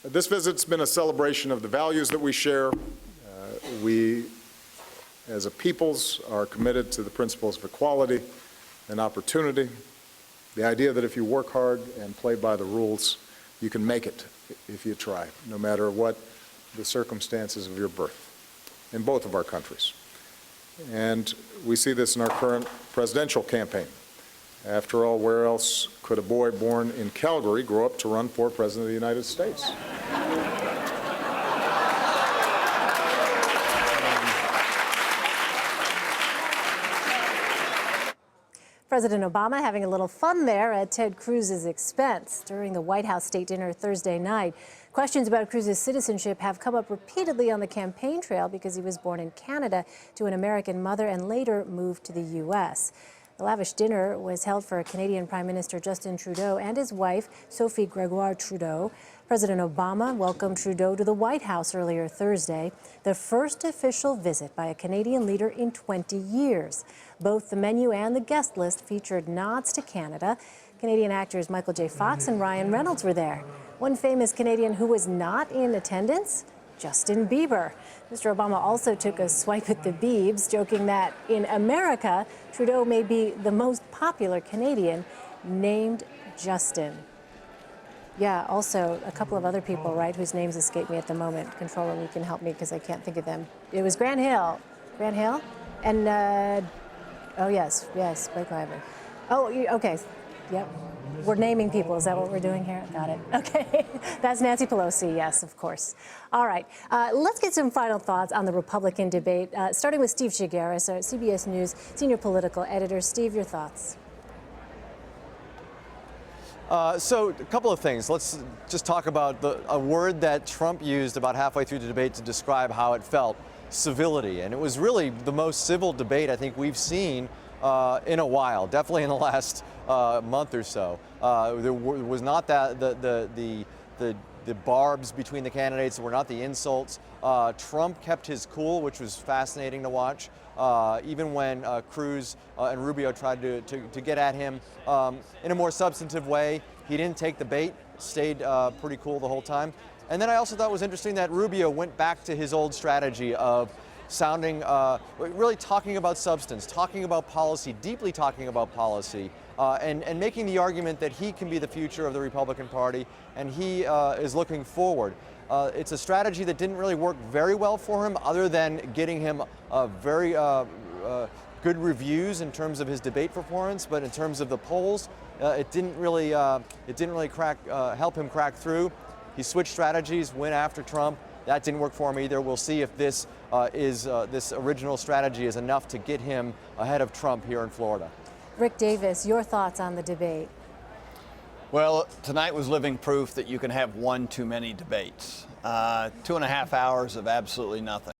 This visit's been a celebration of the values that we share. We, as a peoples, are committed to the principles of equality and opportunity. The idea that if you work hard and play by the rules, you can make it if you try, no matter what the circumstances of your birth, in both of our countries. And we see this in our current presidential campaign. After all, where else could a boy born in Calgary grow up to run for President of the United States? President Obama having a little fun there at Ted Cruz's expense during the White House state dinner Thursday night. Questions about Cruz's citizenship have come up repeatedly on the campaign trail because he was born in Canada to an American mother and later moved to the U.S. The lavish dinner was held for Canadian Prime Minister Justin Trudeau and his wife, Sophie Gregoire Trudeau. President Obama welcomed Trudeau to the White House earlier Thursday, the first official visit by a Canadian leader in 20 years. Both the menu and the guest list featured nods to Canada. Canadian actors Michael J. Fox and Ryan Reynolds were there. One famous Canadian who was not in attendance, Justin Bieber. Mr. Obama also took a swipe at the Biebs, joking that in America, Trudeau may be the most popular Canadian named Justin. Yeah, also a couple of other people, right, whose names escape me at the moment. Controller, you can help me because I can't think of them. It was Grant Hill. Grant Hill? And, oh, yes, Blake Lively. Oh, okay, yep. We're naming people. Is that what we're doing here? Got it. Okay. That's Nancy Pelosi. Yes, of course. All right. Let's get some final thoughts on the Republican debate, starting with Steve Chigueras, CBS News senior political editor. Steve, your thoughts. So a couple of things. Let's just talk about a word that Trump used about halfway through the debate to describe how it felt, civility. And it was really the most civil debate I think we've seen in a while, definitely in the last month or so. There was not that the barbs between the candidates, were not the insults. Trump kept his cool, which was fascinating to watch. Even when Cruz and Rubio tried to get at him in a more substantive way, he didn't take the bait, stayed pretty cool the whole time. And then I also thought it was interesting that Rubio went back to his old strategy of sounding, really talking about substance, talking about policy, deeply talking about policy, and making the argument that he can be the future of the Republican Party, and he is looking forward. It's a strategy that didn't really work very well for him, other than getting him very good reviews in terms of his debate performance, but in terms of the polls, it didn't really help him crack through. He switched strategies, went after Trump. That didn't work for him either. We'll see if this this original strategy is enough to get him ahead of Trump here in Florida. Rick Davis, your thoughts on the debate? Well, tonight was living proof that you can have one too many debates. 2.5 hours of absolutely nothing.